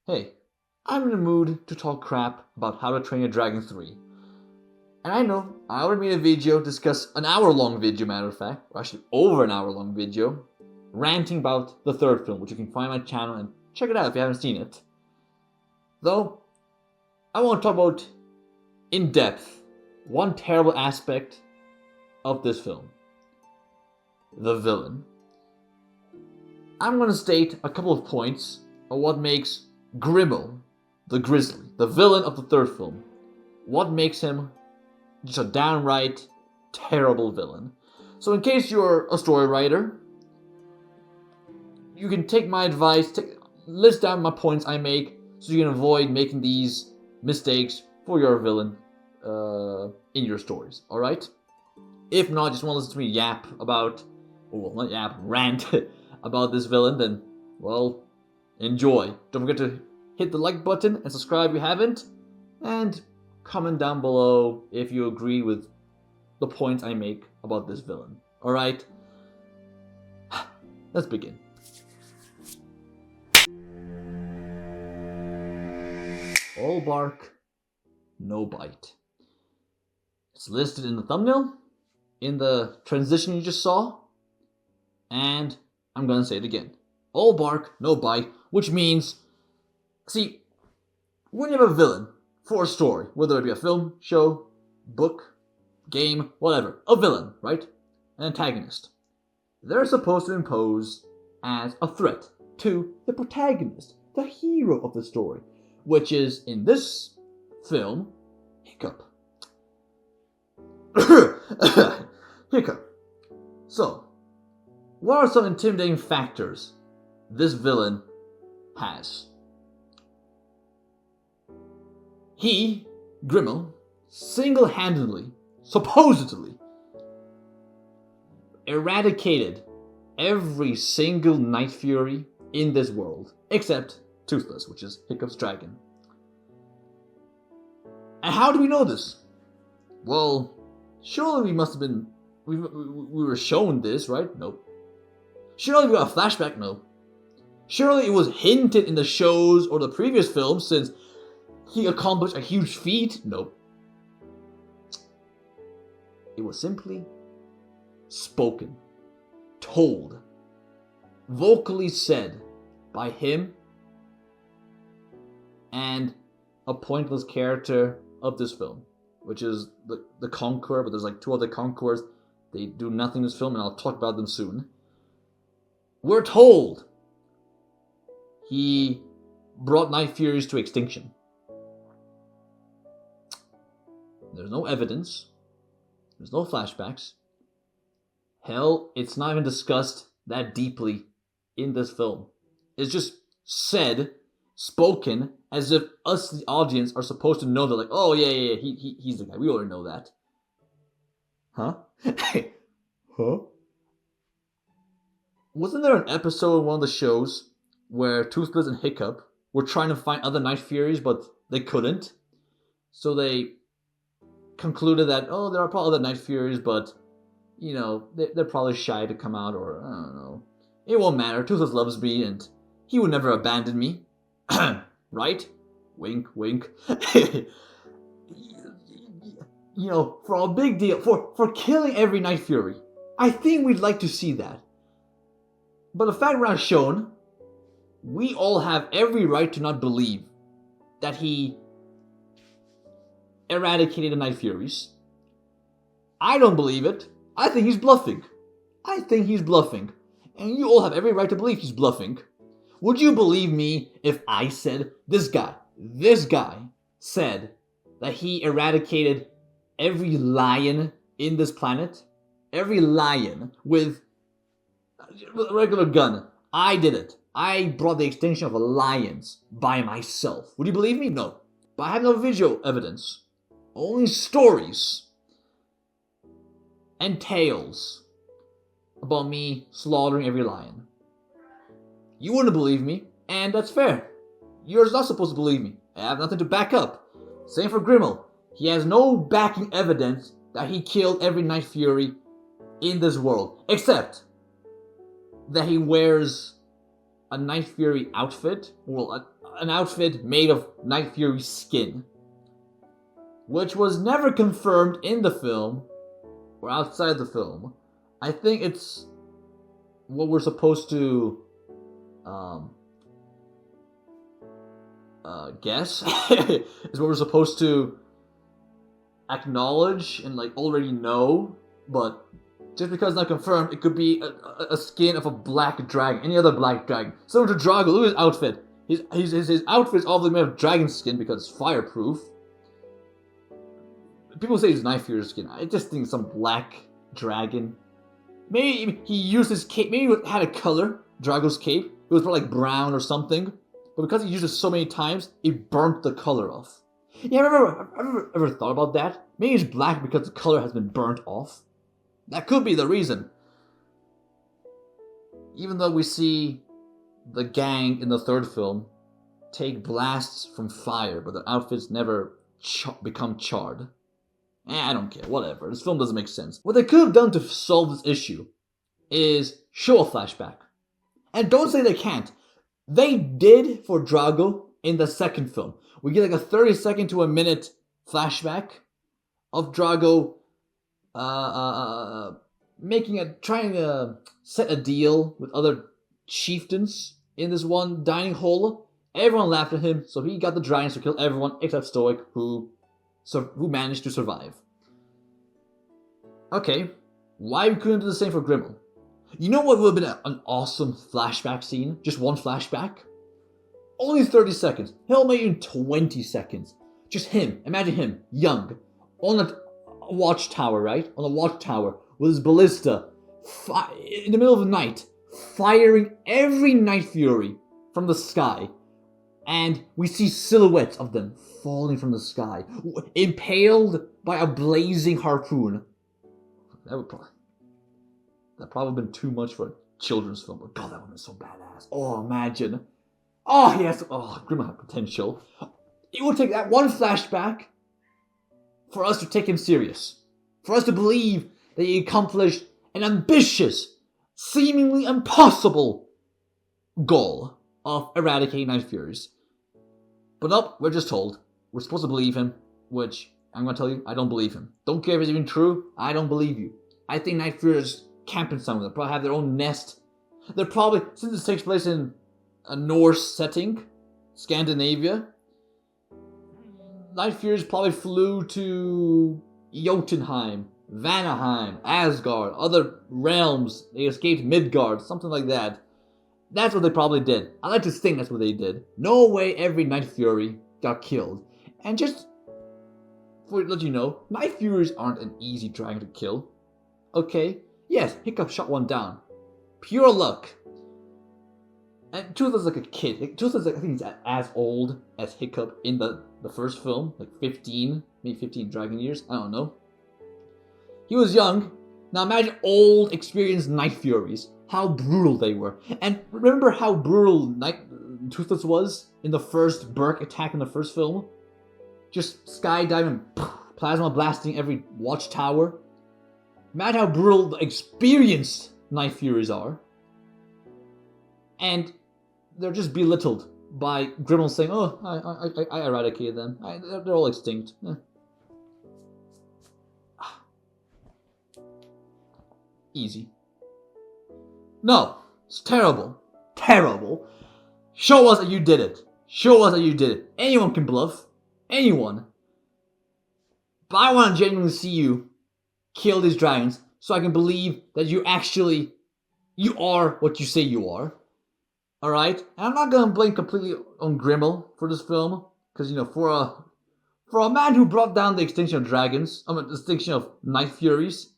Hey, I'm in the mood to talk crap about How to Train Your Dragon 3. And I know, I already made a video, discuss an hour-long video, matter of fact, or actually over an hour-long video, ranting about the third film, which you can find on my channel and check it out if you haven't seen it. Though, I want to talk about, in depth, one terrible aspect of this film. The villain. I'm going to state a couple of points of what makes Grimmel the Grisly, the villain of the third film, what makes him just a downright terrible villain. So in case you're a story writer, you can take my advice, list down my points I make, so you can avoid making these mistakes for your villain in your stories, alright? If not, just want to listen to me yap about, well, not yap, rant about this villain, then, well, enjoy. Don't forget to hit the like button and subscribe if you haven't, and comment down below if you agree with the points I make about this villain. Alright? Let's begin. All bark, no bite. It's listed in the thumbnail, in the transition you just saw, and I'm gonna say it again. All bark, no bite, which means, see, when you have a villain for a story, whether it be a film, show, book, game, whatever, a villain, right? An antagonist. They're supposed to impose as a threat to the protagonist, the hero of the story, which is, in this film, Hiccup. Hiccup. So, what are some intimidating factors this villain has? He, Grimmel, single-handedly, supposedly, eradicated every single Night Fury in this world, except Toothless, which is Hiccup's dragon. And how do we know this? Well, surely we were shown this, right? Nope. Surely we got a flashback? No. Surely it was hinted in the shows or the previous films since he accomplished a huge feat? Nope. It was simply spoken, told, vocally said by him and a pointless character of this film, which is the Conqueror, but there's like two other Conquerors. They do nothing in this film, and I'll talk about them soon. We're told he brought Night Furies to extinction. There's no evidence. There's no flashbacks. Hell, it's not even discussed that deeply in this film. It's just said, spoken, as if us, the audience, are supposed to know that, like, oh, yeah, he's the guy. We already know that. Huh? Huh? Wasn't there an episode of one of the shows where Toothless and Hiccup were trying to find other Night Furies, but they couldn't? So they concluded that, oh, there are probably other Night Furies, but, you know, they're probably shy to come out, or, I don't know. It won't matter. Toothless loves me, and he would never abandon me. Right? Wink, wink. You know, for a big deal, for killing every Night Fury, I think we'd like to see that. But the fact we're not shown, we all have every right to not believe that he eradicated the Night Furies. I don't believe it. I think he's bluffing. And you all have every right to believe he's bluffing. Would you believe me if I said this guy said that he eradicated every lion in this planet? Every lion with a regular gun. I did it. I brought the extinction of the lions by myself. Would you believe me? No. But I have no visual evidence. Only stories and tales about me slaughtering every lion. You wouldn't believe me, and that's fair. You're not supposed to believe me. I have nothing to back up. Same for Grimmel. He has no backing evidence that he killed every Night Fury in this world, except that he wears a Night Fury outfit, well, an outfit made of Night Fury's skin, which was never confirmed in the film or outside the film. I think it's what we're supposed to guess. Is what we're supposed to acknowledge and like already know, but just because it's not confirmed, it could be a skin of a black dragon, any other black dragon. Similar to Drago, look at his outfit. His outfit is obviously made of dragon skin because it's fireproof. People say it's Night Fury's skin. I just think some black dragon. Maybe he used his cape. Maybe it had a color. Drago's cape. It was probably like brown or something. But because he used it so many times, it burnt the color off. Yeah, I ever thought about that? Maybe it's black because the color has been burnt off. That could be the reason. Even though we see the gang in the third film take blasts from fire, but their outfits never become charred. I don't care, whatever. This film doesn't make sense. What they could have done to solve this issue is show a flashback. And don't say they can't. They did for Drago in the second film. We get like a 30-second to a minute flashback of Drago trying to set a deal with other chieftains in this one dining hall. Everyone laughed at him, so he got the dragons to kill everyone except Stoic, who managed to survive. Okay, why we couldn't do the same for Grimmel? You know what would have been an awesome flashback scene? Just one flashback? Only 30 seconds. Hell, maybe even 20 seconds. Just him, imagine him, young, on a watchtower, right? On a watchtower with his ballista, in the middle of the night, firing every Night Fury from the sky. And we see silhouettes of them falling from the sky, impaled by a blazing harpoon. That probably been too much for a children's film, but God, that would have been so badass. Oh, imagine. Oh, yes. Oh, Grimmel had potential. It would take that one flashback for us to take him serious. For us to believe that he accomplished an ambitious, seemingly impossible goal of eradicating Night Furies. But nope, we're just told. We're supposed to believe him, which, I'm going to tell you, I don't believe him. Don't care if it's even true, I don't believe you. I think Night Furies camping somewhere. They'll probably have their own nest. They're probably, since this takes place in a Norse setting, Scandinavia, Night Furies probably flew to Jotunheim, Vanaheim, Asgard, other realms. They escaped Midgard, something like that. That's what they probably did. I like to think that's what they did. No way every Night Fury got killed. And just for to let you know, Night Furies aren't an easy dragon to kill. Okay? Yes, Hiccup shot one down. Pure luck. And Toothless like a kid. Toothless, I think he's as old as Hiccup in the first film. Like 15, maybe 15 dragon years. I don't know. He was young. Now imagine old, experienced Night Furies. How brutal they were. And remember how brutal Toothless was in the first Burke attack in the first film? Just skydiving, plasma blasting every watchtower. Imagine how brutal the experienced Night Furies are. And they're just belittled by Grimmel saying, oh, I eradicated them. They're all extinct. Easy. No, it's terrible. Terrible. Show us that you did it. Show us that you did it. Anyone can bluff. Anyone. But I want to genuinely see you kill these dragons so I can believe that you are what you say you are. Alright? And I'm not going to blame completely on Grimmel for this film. Because, for a man who brought down the extinction of dragons, the extinction of Night Furies,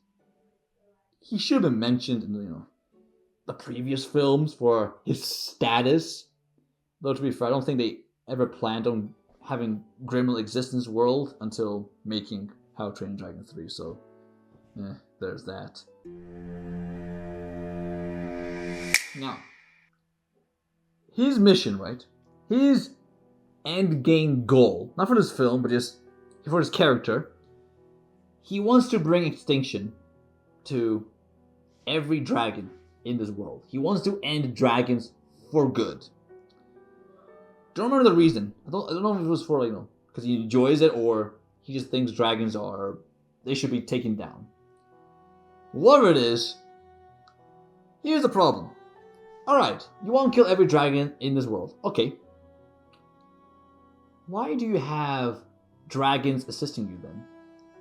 he should have been mentioned in, the previous films for his status. Though to be fair, I don't think they ever planned on having Grimmel exist in this world until making How to Train Your Dragon 3, so there's that. Now, his mission, right? His end game goal, not for this film, but just for his character, he wants to bring extinction to every dragon in this world. He wants to end dragons for good. Don't remember the reason. I don't know if it was for, like, because he enjoys it or he just thinks dragons they should be taken down. Whatever it is, here's the problem. Alright, you want to kill every dragon in this world. Okay. Why do you have dragons assisting you then?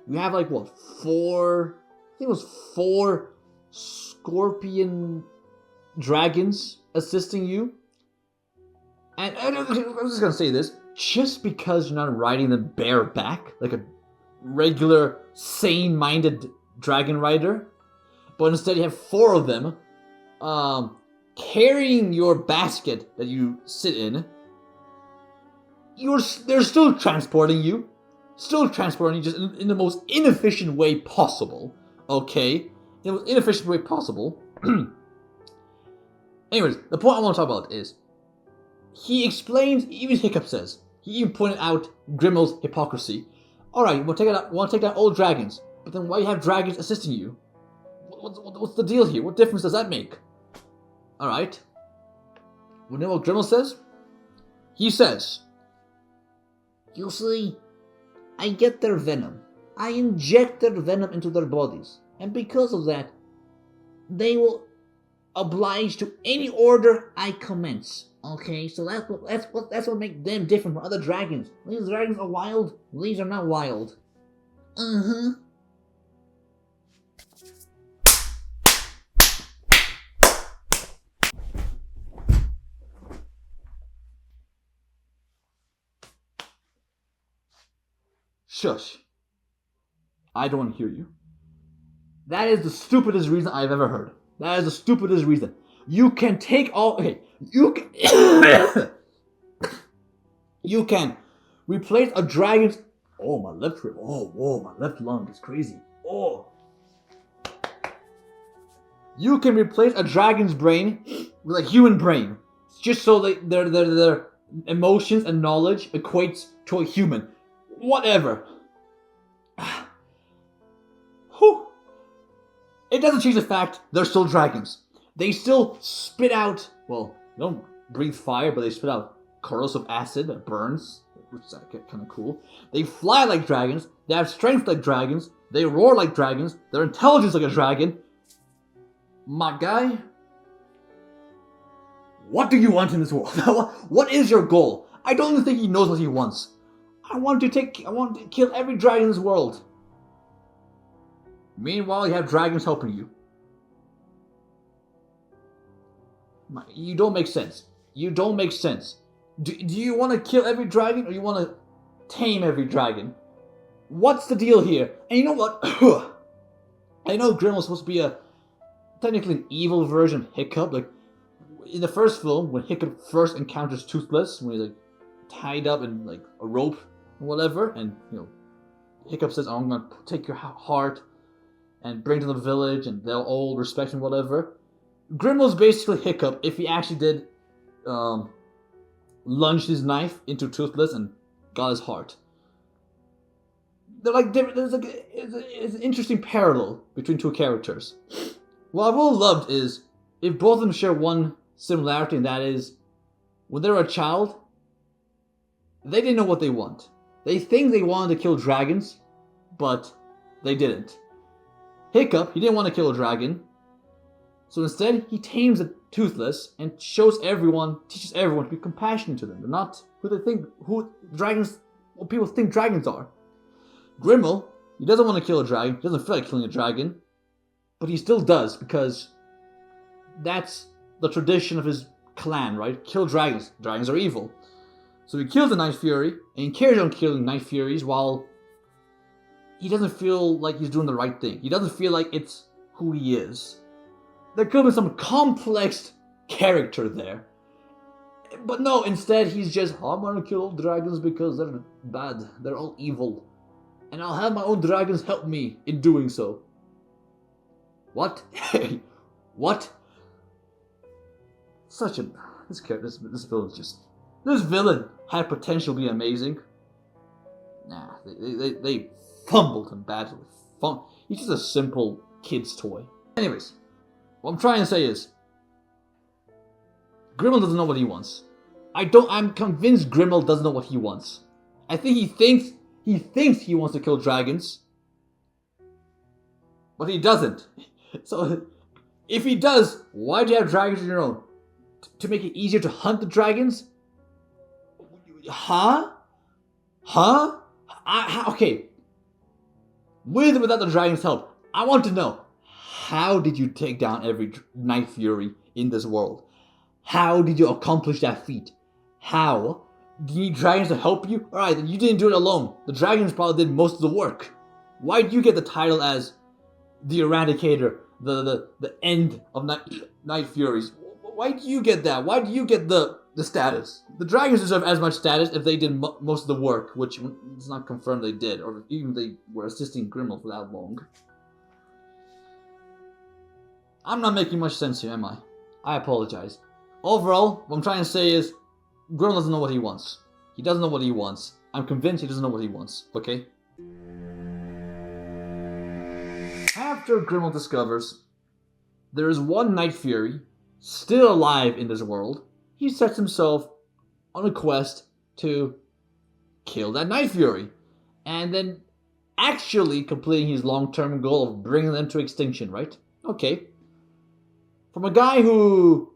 You have, like, what, 4... I think it was 4 scorpion dragons assisting you? And I was just gonna say this, just because you're not riding them bareback, like a regular, sane-minded dragon rider, but instead you have 4 of them, carrying your basket that you sit in, they're still transporting you just in the most inefficient way possible, okay? In the most inefficient way possible. Anyways, the point I want to talk about is, he explains, even Hiccup says, he even pointed out Grimmel's hypocrisy. Alright, want to take down all dragons, but then why you have dragons assisting you? What's the deal here? What difference does that make? Alright. You know what Grimmel says? He says, you see, I get their venom. I inject their venom into their bodies. And because of that, they will oblige to any order I commence. Okay, so that's what makes them different from other dragons. These dragons are wild. These are not wild. Shush. I don't want to hear you. That is the stupidest reason I've ever heard. That is the stupidest reason. You can take all... Okay, you can... you can replace a dragon's... Oh, my left rib. Oh, whoa, my left lung is crazy. Oh. You can replace a dragon's brain with a human brain. Just so their emotions and knowledge equates to a human. Whatever. Whew. It doesn't change the fact they're still dragons. They still spit out, well, they don't breathe fire, but they spit out corrosive acid that burns, which is kind of cool. They fly like dragons, they have strength like dragons, they roar like dragons, their intelligence like a dragon. My guy, what do you want in this world? What is your goal? I don't even think he knows what he wants. I want to kill every dragon in this world. Meanwhile, you have dragons helping you. You don't make sense. You don't make sense. Do you want to kill every dragon or you want to tame every dragon? What's the deal here? And you know what? I know Grimmel was supposed to be technically an evil version of Hiccup. Like, in the first film, when Hiccup first encounters Toothless, when he's like tied up in like a rope or whatever, and Hiccup says, "Oh, I'm gonna take your heart and bring it to the village, and they'll all respect him, whatever." Grimmel's basically Hiccup if he actually did lunge his knife into Toothless and got his heart. They're like different. It's an interesting parallel between two characters. What I've really loved is if both of them share one similarity, and that is when they were a child, they didn't know what they want. They think they wanted to kill dragons, but they didn't. Hiccup, he didn't want to kill a dragon, so instead he tames a Toothless and teaches everyone to be compassionate to them. They're not what people think dragons are. Grimmel, he doesn't want to kill a dragon, he doesn't feel like killing a dragon, but he still does because that's the tradition of his clan, right? Kill dragons. Dragons are evil. So he kills the Night Fury, and he carries on killing Night Furies while he doesn't feel like he's doing the right thing. He doesn't feel like it's who he is. There could have been some complex character there. But no, instead he's just, I'm gonna kill all dragons because they're bad. They're all evil. And I'll have my own dragons help me in doing so. What? What? This villain had potential to be amazing. Nah, they fumbled him badly. He's just a simple kid's toy. Anyways, what I'm trying to say is, Grimmel doesn't know what he wants. I'm convinced Grimmel doesn't know what he wants. I think he thinks he wants to kill dragons, but he doesn't. So, if he does, why do you have dragons of your own? To make it easier to hunt the dragons? Huh? Okay. With or without the dragon's help, I want to know, how did you take down every Night Fury in this world? How did you accomplish that feat? How? Do you need dragons to help you? Alright, then you didn't do it alone. The dragons probably did most of the work. Why do you get the title as the Eradicator, the end of Night Furies? Why do you get that? Why do you get the status? The dragons deserve as much status if they did most of the work, which it's not confirmed they did, or even they were assisting Grimmel for that long. I'm not making much sense here, am I? I apologize. Overall, what I'm trying to say is, Grimmel doesn't know what he wants. He doesn't know what he wants. I'm convinced he doesn't know what he wants, okay? After Grimmel discovers there is one Night Fury still alive in this world, he sets himself on a quest to kill that Night Fury, and then actually completing his long-term goal of bringing them to extinction, right? Okay. From a guy who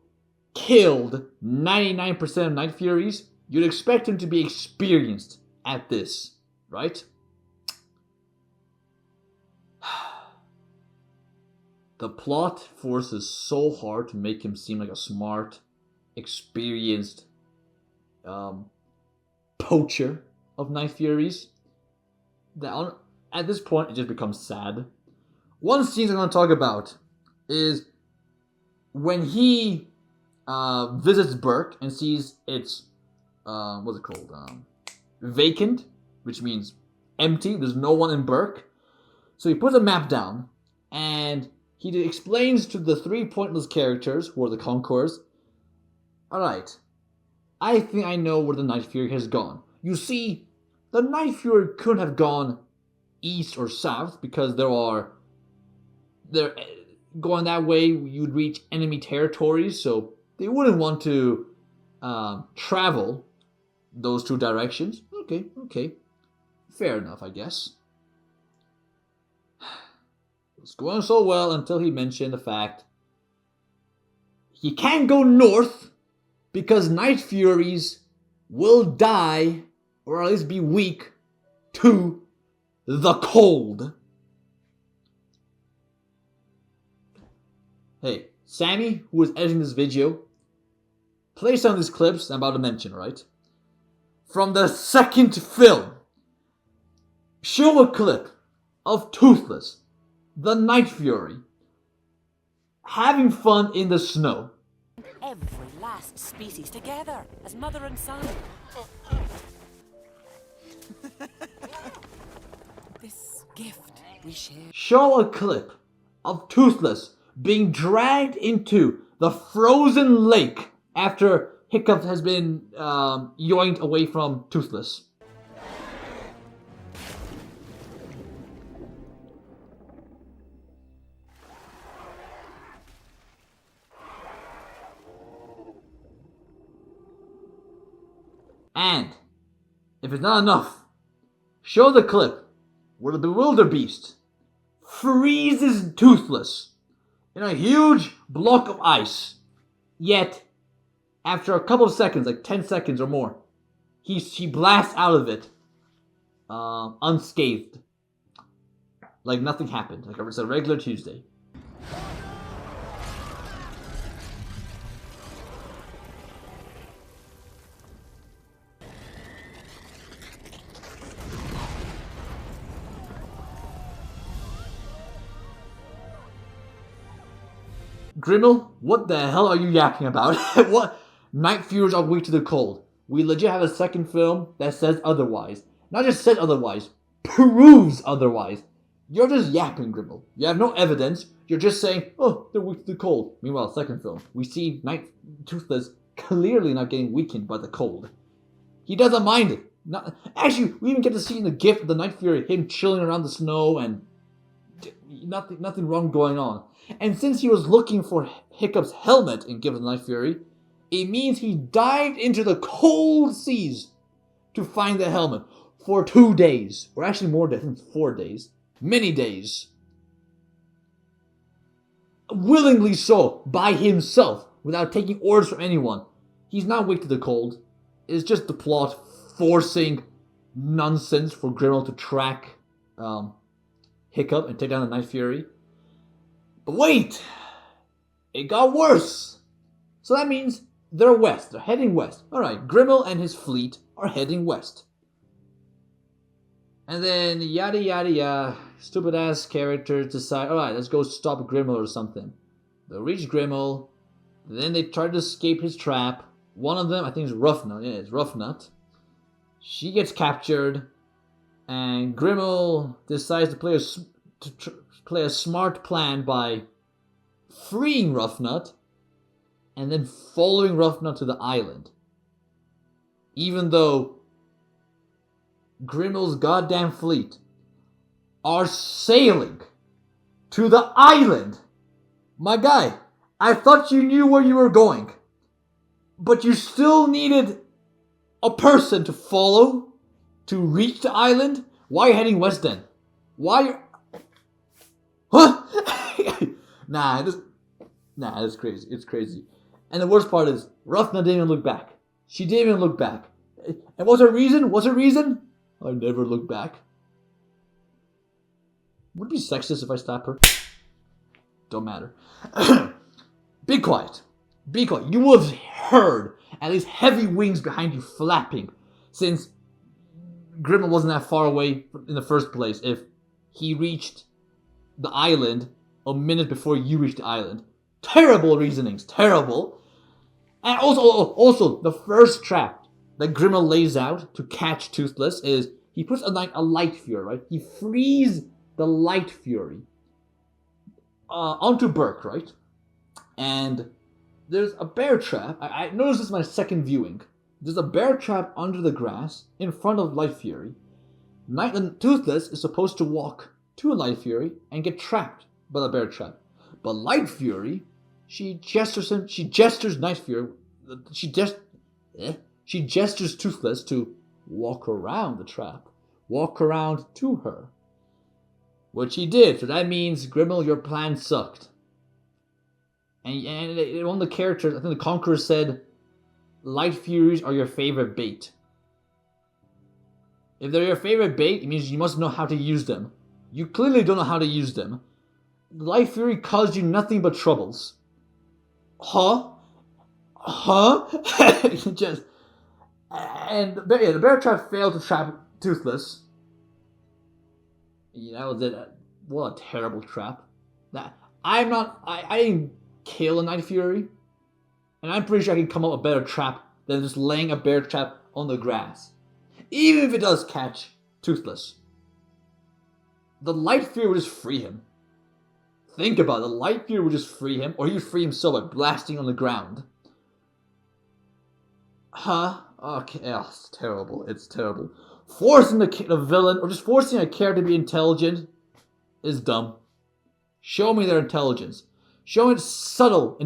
killed 99% of Night Furies, you'd expect him to be experienced at this, right? The plot forces so hard to make him seem like a smart, experienced poacher of Night Furies that at this point it just becomes sad. One scene I'm going to talk about is when he visits Burke and sees it's what's it called? Vacant, which means empty. There's no one in Burke. So he puts a map down and he explains to the three pointless characters who are the Conquerors, alright, I think I know where the Night Fury has gone. You see, the Night Fury couldn't have gone east or south because they're going that way you'd reach enemy territories, so they wouldn't want to travel those two directions. Okay. Fair enough, I guess. It's going so well until he mentioned the fact he can't go north because Night Furies will die, or at least be weak, to the cold. Hey, Sammy, who is editing this video, play some of these clips I'm about to mention, right? From the second film. Show a clip of Toothless, the Night Fury, having fun in the snow. Every last species together as mother and son. This gift we share. Show a clip of Toothless being dragged into the frozen lake after Hiccup has been yoinked away from Toothless. And, if it's not enough, show the clip where the Bewilderbeast freezes Toothless in a huge block of ice. Yet, after a couple of seconds, like 10 seconds or more, he blasts out of it unscathed. Like nothing happened. Like it's a regular Tuesday. Grimmel, what the hell are you yapping about? What? Night Furies are weak to the cold. We legit have a second film that says otherwise. Not just says otherwise, proves otherwise. You're just yapping, Grimmel. You have no evidence. You're just saying, oh, they're weak to the cold. Meanwhile, second film, we see Toothless clearly not getting weakened by the cold. He doesn't mind it. Actually, we even get to see in the GIF of the Night Fury him chilling around the snow and nothing wrong going on. And since he was looking for Hiccup's helmet in Gift of the Night Fury, It means he dived into the cold seas to find the helmet for 2 days. Or actually more than 4 days. Many days. Willingly so, by himself, without taking orders from anyone. He's not weak to the cold. It's just the plot forcing nonsense for Grimmel to track Hiccup and take down the Night Fury. But wait! It got worse! So that means they're west. They're heading west. Alright, Grimmel and his fleet are heading west. And then, yada yada yada, stupid ass characters decide, alright, let's go stop Grimmel or something. They'll reach Grimmel, then they try to escape his trap. One of them, I think, is Roughnut. Yeah, it's Roughnut. She gets captured, and Grimmel decides to play a smart plan by freeing Roughnut and then following Roughnut to the island. Even though Grimmel's goddamn fleet are sailing to the island. My guy, I thought you knew where you were going, but you still needed a person to follow to reach the island? Why are you heading west then? Why? Huh? Nah, it's crazy. It's crazy. And the worst part is, Roughnut didn't even look back. She didn't even look back. And what's her reason? What's her reason? I never look back. Would it be sexist if I slap her? Don't matter. Be quiet. Be quiet. You would have heard at least heavy wings behind you flapping, since Grimmel wasn't that far away in the first place if he reached the island a minute before you reached the island. Terrible reasonings. Terrible. And also the first trap that Grimmel lays out to catch Toothless is he puts a Light Fury, right? He frees the Light Fury onto Burke, right? And there's a bear trap. I noticed this in my second viewing. There's a bear trap under the grass in front of Light Fury. Toothless is supposed to walk to a Light Fury and get trapped by the bear trap. But Light Fury, she gestures Night Fury. She gestures Toothless to walk around the trap. Walk around to her. Which he did, so that means, Grimmel, your plan sucked. And one of the characters, I think the Conqueror said, Light Furies are your favorite bait. If they're your favorite bait, it means you must know how to use them. You clearly don't know how to use them. Light Fury caused you nothing but troubles. Huh? Just... And the bear trap failed to trap Toothless. Yeah, that was it. What a terrible trap. I didn't kill a Night Fury. And I'm pretty sure I can come up with a better trap than just laying a bear trap on the grass. Even if it does catch Toothless. The Light Fury would just free him. Think about it. The Light Fury would just free him, or he would free himself by blasting on the ground. Huh? Okay, it's terrible. It's terrible. Forcing the villain, or just forcing a character to be intelligent, is dumb. Show me their intelligence. Show me subtle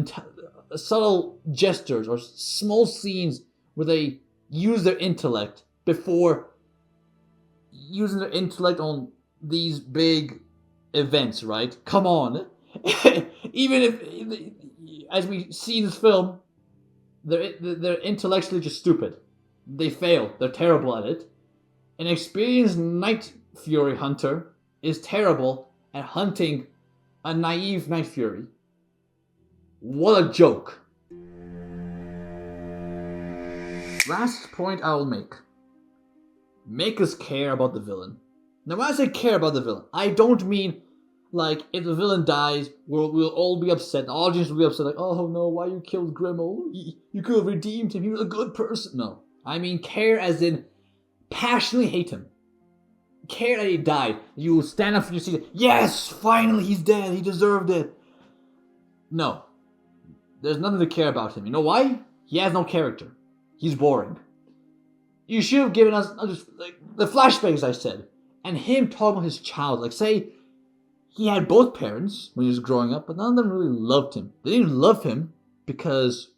gestures or small scenes where they use their intellect before using their intellect on these big events, right? Come on. Even if, as we see in this film, they're intellectually just stupid. They fail. They're terrible at it. An experienced Night Fury hunter is terrible at hunting a naive Night Fury. What a joke. Last point I will make. Make us care about the villain. Now when I say care about the villain, I don't mean like if the villain dies, we'll all be upset. The audience will be upset like, oh no, why you killed Grimmel? You could have redeemed him. He was a good person. No. I mean care as in passionately hate him. Care that he died. You stand up for your seat. Yes, finally he's dead. He deserved it. No. There's nothing to care about him. You know why? He has no character. He's boring. You should have given us like the flashbacks I said. And him talking about his child. Like say he had both parents when he was growing up, but none of them really loved him. They didn't love him because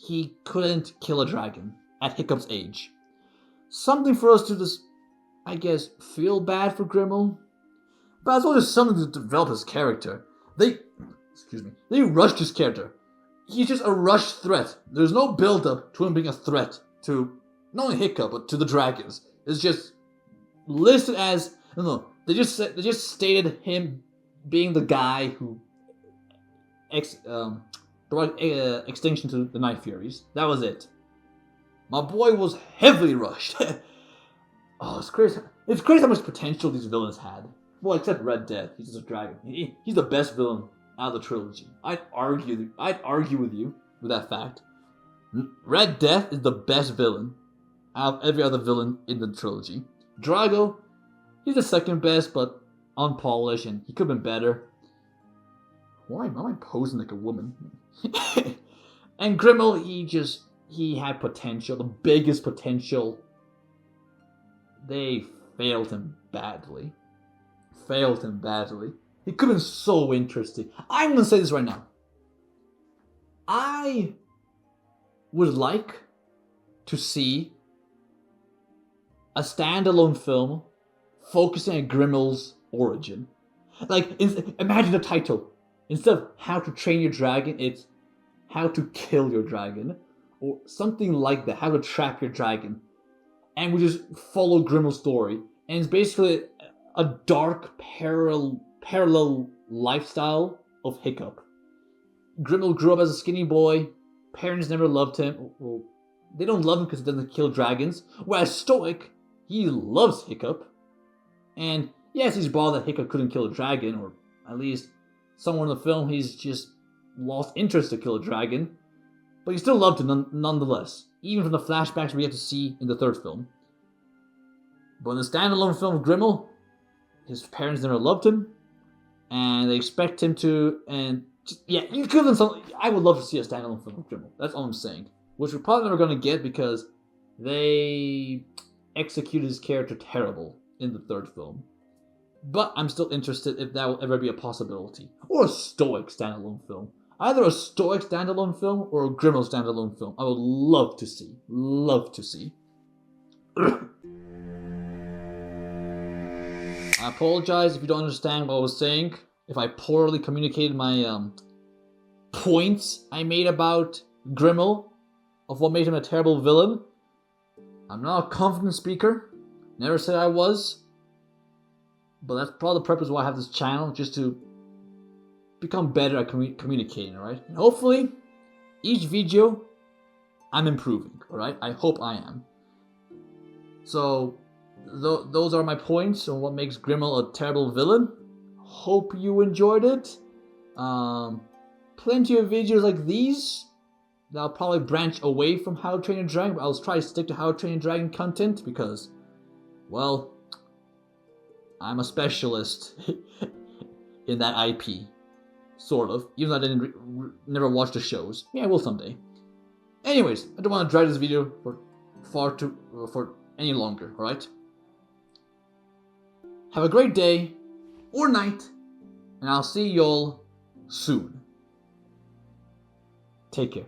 he couldn't kill a dragon at Hiccup's age. Something for us to just, I guess, feel bad for Grimmel. But as well as something to develop his character. They rushed his character. He's just a rushed threat. There's no build-up to him being a threat to not only Hiccup, but to the dragons. It's just listed as, they just stated him being the guy who brought extinction to the Night Furies. That was it. My boy was heavily rushed. Oh, it's crazy. It's crazy how much potential these villains had. Well, except Red Death. He's just a dragon. He's the best villain out of the trilogy. I'd argue with you with that fact. Red Death is the best villain out of every other villain in the trilogy. Drago, he's the second best, but unpolished, and he could have been better. Why am I posing like a woman? And Grimmel, he had potential, the biggest potential. They failed him badly. He could have been so interesting. I'm going to say this right now. I would like to see a standalone film focusing on Grimmel's origin. Like, imagine the title. Instead of How to Train Your Dragon, it's How to Kill Your Dragon. Or something like that. How to Trap Your Dragon. And we just follow Grimmel's story. And it's basically a dark parallel lifestyle of Hiccup. Grimmel grew up as a skinny boy. Parents never loved him. Well, they don't love him because he doesn't kill dragons. Whereas Stoic, he loves Hiccup. And yes, he's bothered that Hiccup couldn't kill a dragon, or at least somewhere in the film he's just lost interest to kill a dragon. But he still loved him nonetheless, even from the flashbacks we get to see in the third film. But in the standalone film of Grimmel, his parents never loved him, and they expect him to, and just, yeah, you could have done something. I would love to see a standalone film of Grimmel. That's all I'm saying. Which we're probably never going to get because they executed his character terrible in the third film. But I'm still interested if that will ever be a possibility. Or a Stoic standalone film. Either a Stoic standalone film or a Grimmel standalone film. I would love to see. I apologize if you don't understand what I was saying. If I poorly communicated my points I made about Grimmel, of what made him a terrible villain. I'm not a confident speaker. Never said I was. But that's probably the purpose why I have this channel, just to become better at communicating, alright? And hopefully, each video, I'm improving, alright? I hope I am. So, those are my points on what makes Grimmel a terrible villain. Hope you enjoyed it. Plenty of videos like these. I'll probably branch away from How to Train Your Dragon, but I'll try to stick to How to Train Your Dragon content because, well, I'm a specialist in that IP. Sort of. Even though I didn't never watch the shows. Yeah, I will someday. Anyways, I don't want to drag this video for any longer, alright? Have a great day or night, and I'll see y'all soon. Take care.